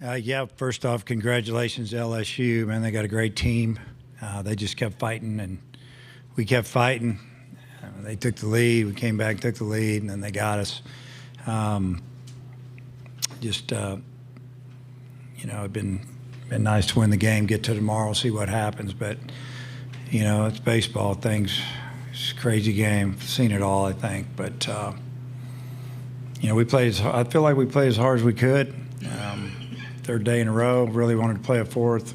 Yeah, first off, congratulations to LSU, man. They got a great team. They just kept fighting, and we kept fighting. They took the lead. We came back, took the lead, and then they got us. It'd been nice to win the game, get to tomorrow, see what happens. But, it's baseball. It's a crazy game. Seen it all, I think. But, we played. I feel like we played as hard as we could. Third day in a row. Really wanted to play a fourth.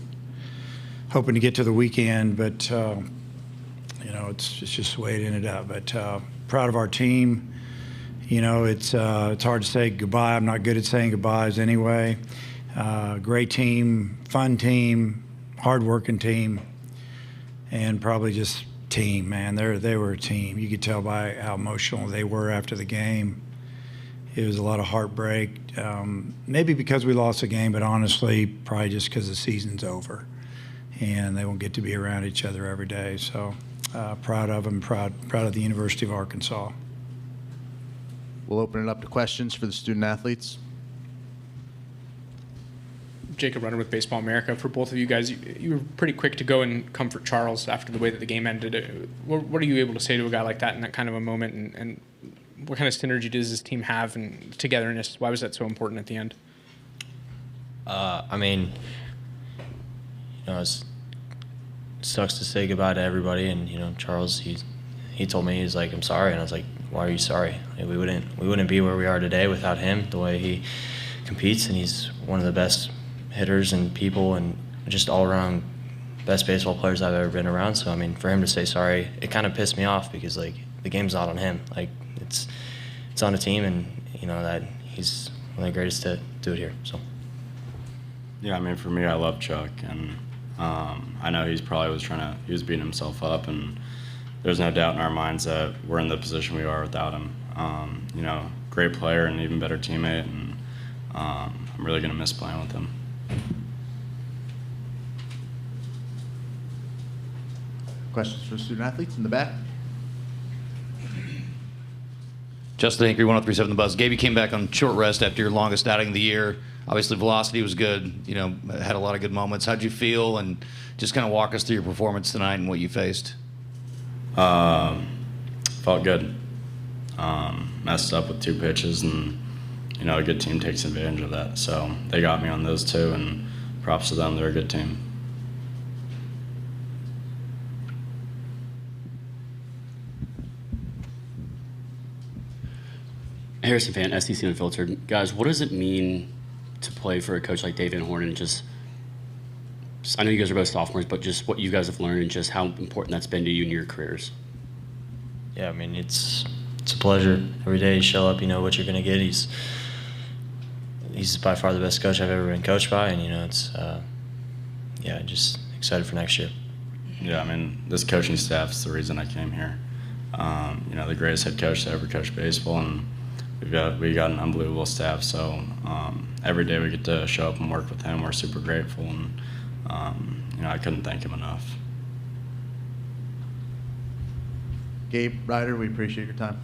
Hoping to get to the weekend, but it's just the way it ended up. But proud of our team. It's hard to say goodbye. I'm not good at saying goodbyes anyway. Great team, fun team, hard-working team, and probably just team, man. They were a team. You could tell by how emotional they were after the game. It was a lot of heartbreak, maybe because we lost the game, but honestly, probably just because the season's over and they won't get to be around each other every day. So proud of them, proud of the University of Arkansas. We'll open it up to questions for the student athletes. Jacob Runner with Baseball America. For both of you guys, you were pretty quick to go and comfort Charles after the way that the game ended. What are you able to say to a guy like that in that kind of a moment, and what kind of synergy does this team have and togetherness? Why was that so important at the end? It sucks to say goodbye to everybody, and Charles, he told me, he's like, I'm sorry, and I was like, why are you sorry? Like, we wouldn't be where we are today without him. The way he competes, and he's one of the best hitters and people, and just all around best baseball players I've ever been around. So for him to say sorry, it kind of pissed me off because the game's not on him. It's on a team, and that he's one of the greatest to do it here. So yeah, for me, I love Chuck, and I know he was beating himself up, and there's no doubt in our minds that we're in the position we are without him. Great player and even better teammate, and I'm really gonna miss playing with him. Questions for student athletes in the back? Justin Hinkery, 103.7 The Buzz. Gabe, you came back on short rest after your longest outing of the year. Obviously, velocity was good. Had a lot of good moments. How'd you feel? And just kind of walk us through your performance tonight and what you faced. Felt good. Messed up with 2 pitches, and a good team takes advantage of that. So they got me on those 2, and props to them. They're a good team. Harrison Fan, SEC Unfiltered. Guys, what does it mean to play for a coach like Dave Van Horn, and just I know you guys are both sophomores, but just what you guys have learned and just how important that's been to you in your careers? Yeah, it's a pleasure. Every day you show up, you know what you're going to get. He's by far the best coach I've ever been coached by, and it's just excited for next year. Yeah, this coaching staff is the reason I came here. The greatest head coach to ever coach baseball, and we got an unbelievable staff. So every day we get to show up and work with him. We're super grateful, and I couldn't thank him enough. Gabe, Ryder, we appreciate your time.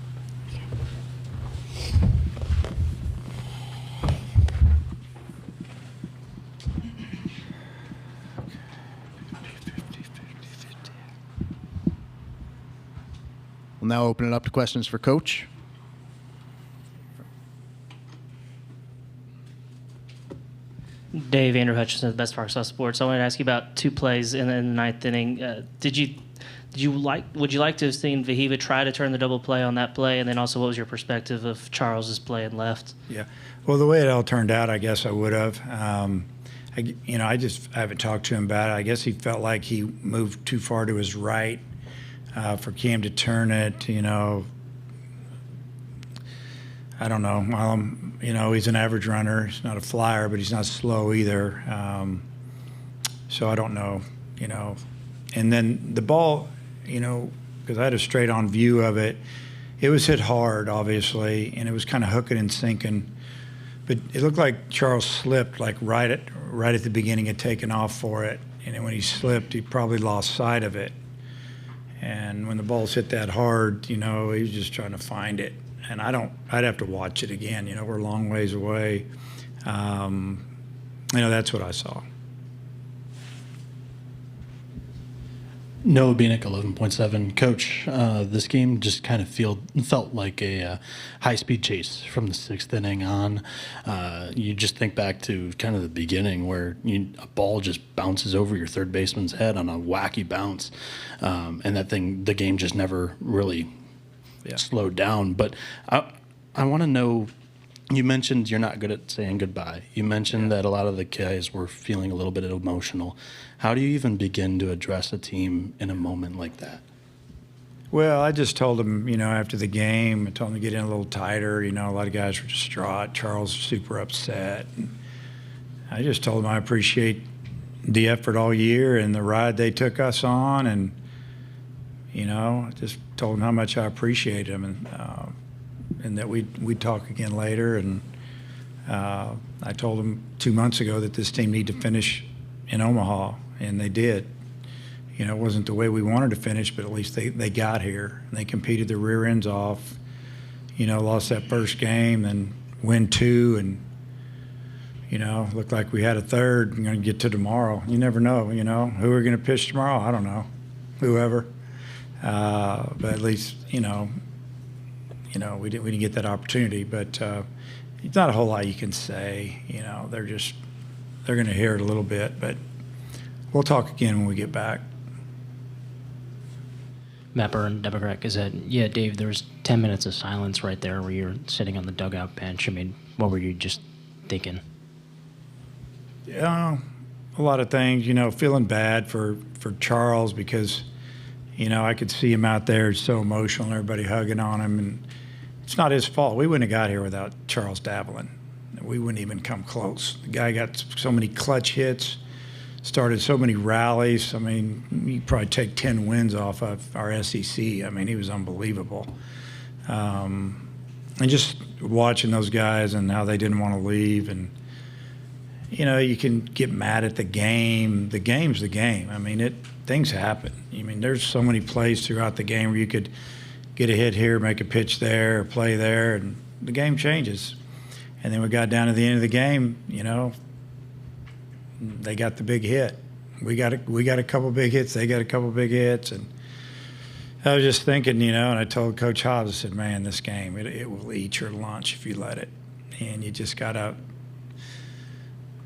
We'll now open it up to questions for Coach. Dave, Andrew Hutchinson, the Best of Arkansas Sports. I wanted to ask you about 2 plays in the 9th inning. Would you like to have seen Vahiva try to turn the double play on that play? And then also, what was your perspective of Charles's play and left? Yeah, well, the way it all turned out, I guess I would have. I haven't talked to him about it. I guess he felt like he moved too far to his right for Cam to turn it. I don't know. He's an average runner. He's not a flyer, but he's not slow either. So I don't know, And then the ball, because I had a straight-on view of it, it was hit hard, obviously, and it was kind of hooking and sinking. But it looked like Charles slipped, like right at the beginning, had taken off for it. And then when he slipped, he probably lost sight of it. And when the ball's hit that hard, he was just trying to find it. And I'd have to watch it again. We're a long ways away. that's what I saw. Noah Beanick, 11.7. Coach, this game just kind of felt like a high-speed chase from the sixth inning on. You just think back to kind of the beginning where a ball just bounces over your third baseman's head on a wacky bounce, and the game just never really slowed down. But I want to know, you mentioned you're not good at saying goodbye. You mentioned that a lot of the guys were feeling a little bit emotional. How do you even begin to address a team in a moment like that? Well, I just told them, after the game, I told them to get in a little tighter. A lot of guys were distraught. Charles was super upset. And I just told them I appreciate the effort all year and the ride they took us on. And, I just told them how much I appreciate them and that we'd talk again later. And I told them 2 months ago that this team needed to finish in Omaha, and they did. It wasn't the way we wanted to finish, but at least they got here. And they competed their rear ends off, lost that first game, then win 2, and, looked like we had a third. We're going to get to tomorrow. You never know, who we're going to pitch tomorrow. I don't know, whoever. But at least, we didn't get that opportunity. But it's not a whole lot you can say. They're going to hear it a little bit, but we'll talk again when we get back. Matt Byrne, Democrat Gazette. Yeah, Dave, there was 10 minutes of silence right there where you're sitting on the dugout bench. I mean, what were you just thinking? Yeah, a lot of things, feeling bad for Charles because, I could see him out there so emotional and everybody hugging on him. And it's not his fault. We wouldn't have got here without Charles dabbling. We wouldn't even come close. The guy got so many clutch hits, started so many rallies. I mean, you probably take 10 wins off of our SEC. I mean, he was unbelievable. And just watching those guys and how they didn't want to leave. And, you can get mad at the game. The game's the game. I mean, things happen. I mean, there's so many plays throughout the game where you could get a hit here, make a pitch there, or play there, and the game changes. And then we got down to the end of the game, they got the big hit. We got a couple big hits. They got a couple big hits. And I was just thinking, and I told Coach Hobbs, I said, man, this game, it will eat your lunch if you let it. And you just got to,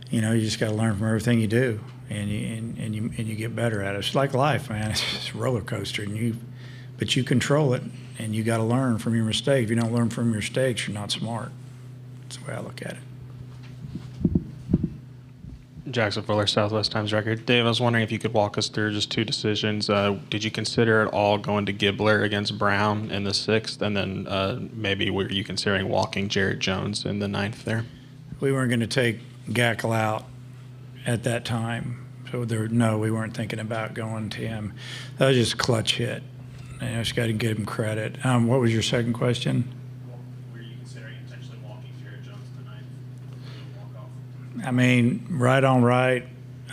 learn from everything you do. And you get better at it. It's like life, man. It's just a roller coaster. But you control it, and you got to learn from your mistakes. If you don't learn from your mistakes, you're not smart. That's the way I look at it. Jackson Fuller, Southwest Times Record. Dave, I was wondering if you could walk us through just 2 decisions. Did you consider at all going to Gibbler against Brown in the 6th? And then maybe were you considering walking Jarrett Jones in the 9th there? We weren't going to take Gackle out at that time. So we weren't thinking about going to him. That was just a clutch hit. And I just got to give him credit. What was your second question? Were you considering potentially walking Jarrett Jones tonight? I mean, right on right,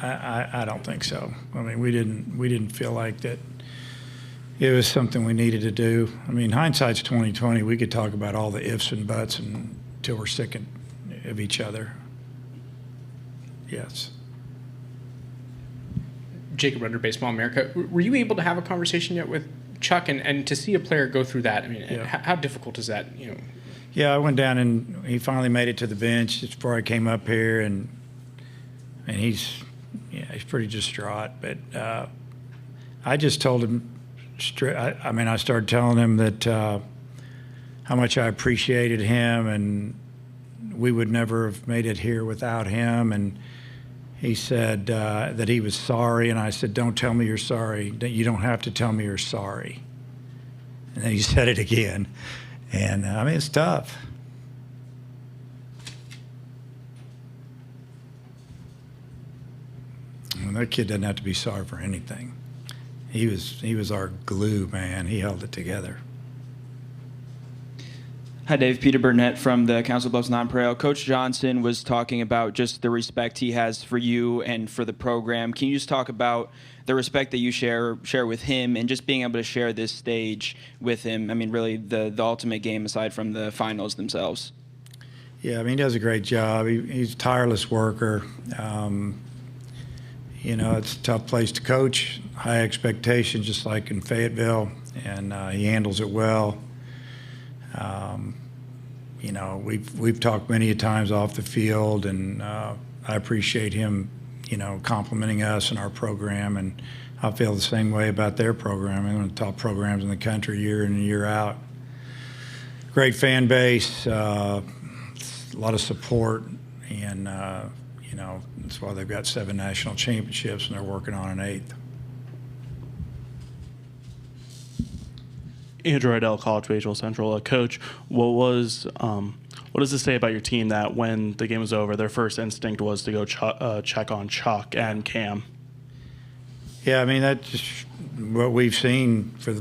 I don't think so. I mean, we didn't feel like that it was something we needed to do. I mean, hindsight's 20/20. We could talk about all the ifs and buts until we're sick of each other. Yes. Jacob Runder, Baseball America. Were you able to have a conversation yet with Chuck and to see a player go through that? I mean, how difficult is that? Yeah, I went down and he finally made it to the bench just before I came up here, and he's pretty distraught. But I just told him straight. I started telling him that how much I appreciated him, and we would never have made it here without him. And he said that he was sorry, and I said, "Don't tell me you're sorry. You don't have to tell me you're sorry." And then he said it again. And, it's tough. Well, that kid doesn't have to be sorry for anything. He was our glue, man. He held it together. Hi, Dave. Peter Burnett from the Council Bluffs Nonpareil. Coach Johnson was talking about just the respect he has for you and for the program. Can you just talk about the respect that you share with him and just being able to share this stage with him? I mean, really the ultimate game aside from the finals themselves. Yeah, I mean, he does a great job. He's a tireless worker. You know, it's a tough place to coach, high expectations, just like in Fayetteville, and he handles it well. You know, we've talked many a times off the field, and I appreciate him, you know, complimenting us and our program, and I feel the same way about their program. One of the top programs in the country year in and year out. Great fan base, a lot of support, and you know, that's why they've got 7 national championships and they're working on an 8th. Andrew Riddell, College Baseball Central. Coach, what does this say about your team that when the game was over, their first instinct was to go check on Chuck and Cam? Yeah, I mean, that's just what we've seen for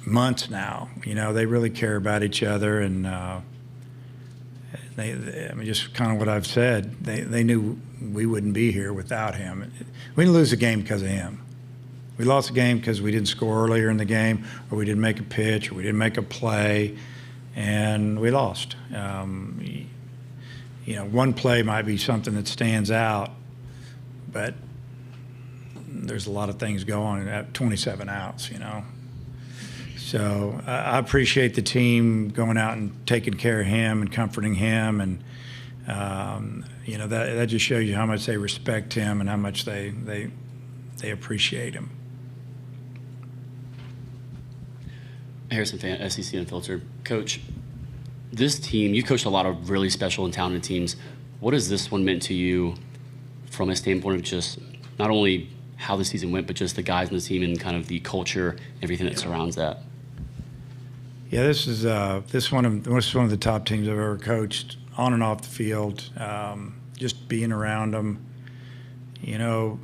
months now. You know, they really care about each other, and I mean, just kind of what I've said. They knew we wouldn't be here without him. We didn't lose the game because of him. We lost the game because we didn't score earlier in the game, or we didn't make a pitch, or we didn't make a play, and we lost. You know, one play might be something that stands out, but there's a lot of things going on at 27 outs, you know. So I appreciate the team going out and taking care of him and comforting him, and you know, that just shows you how much they respect him and how much they appreciate him. Harrison Fan, SEC Unfiltered. Coach, this team, you coached a lot of really special and talented teams. What has this one meant to you from a standpoint of just not only how the season went, but just the guys in the team and kind of the culture, everything that surrounds that? Yeah, this is one of the top teams I've ever coached, on and off the field. Just being around them, you know,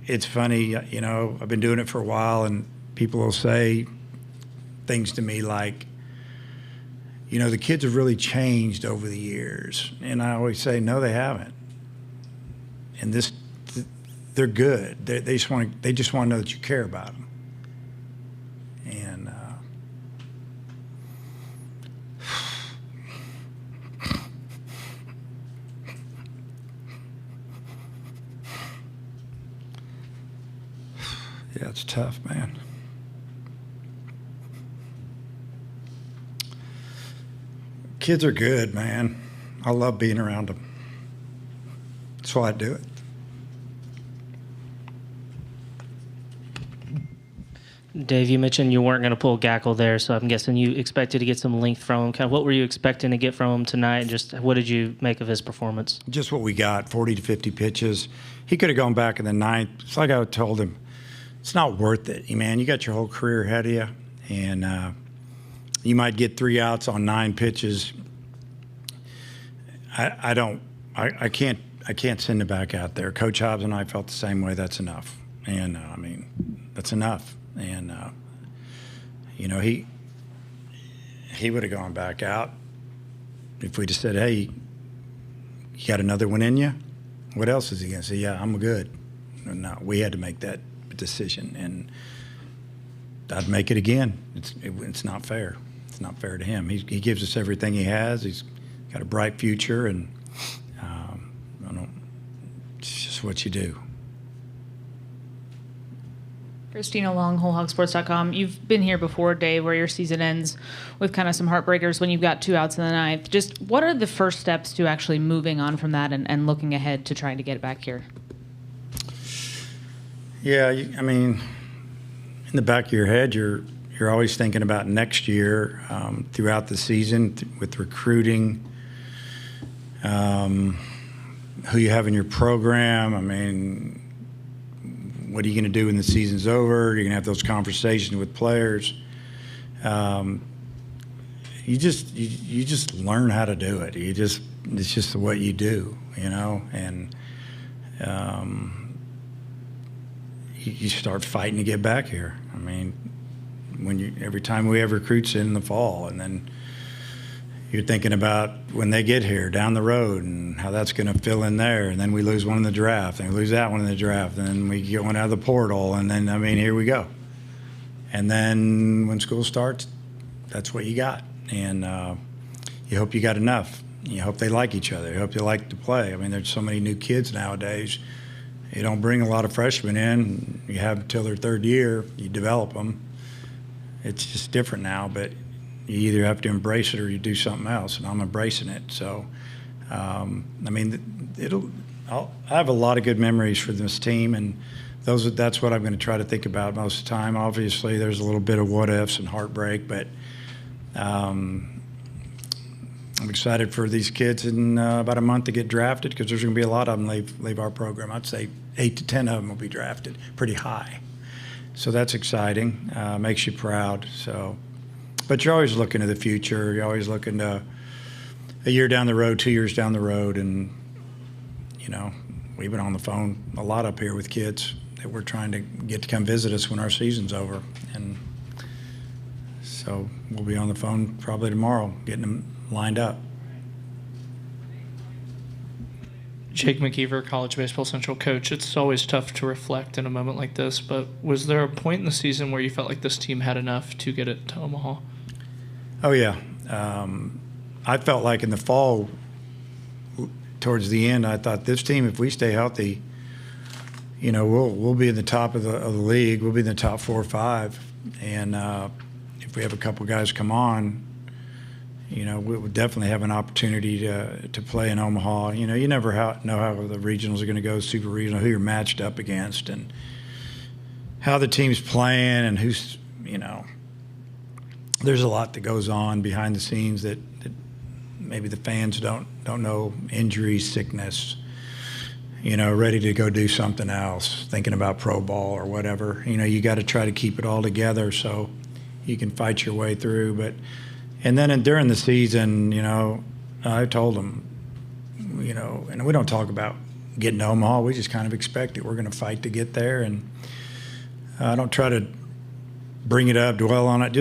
it's funny, you know, I've been doing it for a while, and people will say things to me like, you know, the kids have really changed over the years, and I always say, no, they haven't. And they're good. They just want to know that you care about them. And yeah, it's tough, man. Kids are good, man. I love being around them. That's why I do it. Dave, you mentioned you weren't going to pull Gackle there, so I'm guessing you expected to get some length from him. Kind of what were you expecting to get from him tonight, and just what did you make of his performance? Just what we got, 40 to 50 pitches. He could have gone back in the 9th. It's like I told him, it's not worth it. Man, you got your whole career ahead of you, and you might get 3 outs on 9 pitches. I can't send him back out there. Coach Hobbs and I felt the same way. That's enough. And I mean, that's enough. And you know, he would have gone back out if we'd have said, hey, you got another one in you? What else is he going to say? Yeah, I'm good. No, we had to make that decision, and I'd make it again. It's not fair. It's not fair to him. He gives us everything he has. He's got a bright future, and it's just what you do. Christina Long, WholeHogSports.com. You've been here before, Dave, where your season ends with kind of some heartbreakers when you've got 2 outs in the 9th. Just what are the first steps to actually moving on from that and looking ahead to trying to get it back here? Yeah, I mean, in the back of your head, you're always thinking about next year, throughout the season with recruiting, who you have in your program. I mean, what are you going to do when the season's over? You're going to have those conversations with players. You just learn how to do it. It's just what you do, you know, and you start fighting to get back here. I mean, every time we have recruits in the fall, and then you're thinking about when they get here down the road and how that's going to fill in there, and then we lose one in the draft, and we lose that one in the draft, and then we get one out of the portal, and then, I mean, here we go. And then when school starts, that's what you got, and you hope you got enough. you hope they like each other. You hope they like to play. I mean, there's so many new kids nowadays. You don't bring a lot of freshmen in. You have until their third year. You develop them. It's just different now, but you either have to embrace it or you do something else, and I'm embracing it. So, I mean, I have a lot of good memories for this team, and that's what I'm going to try to think about most of the time. Obviously, there's a little bit of what ifs and heartbreak, but I'm excited for these kids in about a month to get drafted, because there's going to be a lot of them leave our program. I'd say 8 to 10 of them will be drafted pretty high. So that's exciting. Makes you proud. So, but you're always looking to the future. You're always looking to a year down the road, 2 years down the road, and we've been on the phone a lot up here with kids that we're trying to get to come visit us when our season's over, and so we'll be on the phone probably tomorrow getting them lined up. Jake McKeever, College Baseball Central coach. It's always tough to reflect in a moment like this, but was there a point in the season where you felt like this team had enough to get it to Omaha? Oh, yeah. I felt like in the fall, towards the end, I thought this team, if we stay healthy, we'll be in the top of the league. We'll be in the top 4 or 5. And if we have a couple guys come on, we'll definitely have an opportunity to play in Omaha. You never know how the regionals are going to go, super regional, who you're matched up against, and how the team's playing, and who's, there's a lot that goes on behind the scenes that maybe the fans don't know. Injuries, sickness, ready to go do something else, thinking about pro ball or whatever. You got to try to keep it all together so you can fight your way through. And then during the season, I told them, and we don't talk about getting to Omaha. We just kind of expect it. We're going to fight to get there, and I don't try to bring it up, dwell on it.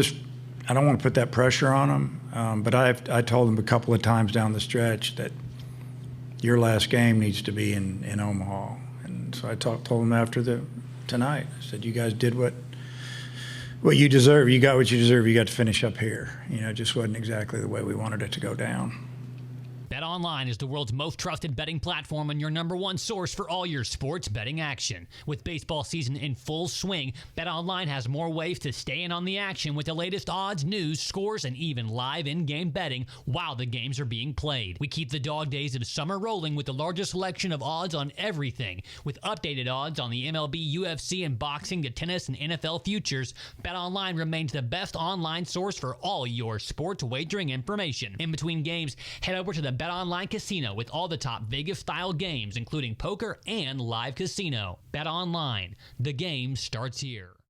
I don't want to put that pressure on them. But I told them a couple of times down the stretch that your last game needs to be in Omaha. And so I told them after tonight. I said, you guys did what you deserve. You got what you deserve. You got to finish up here. It just wasn't exactly the way we wanted it to go down. BetOnline is the world's most trusted betting platform and your #1 source for all your sports betting action. With baseball season in full swing, BetOnline has more ways to stay in on the action with the latest odds, news, scores, and even live in-game betting while the games are being played. We keep the dog days of summer rolling with the largest selection of odds on everything. With updated odds on the MLB, UFC, and boxing to tennis and NFL futures, BetOnline remains the best online source for all your sports wagering information. In between games, head over to the BetOnline Casino with all the top Vegas-style games, including poker and live casino. BetOnline, the game starts here.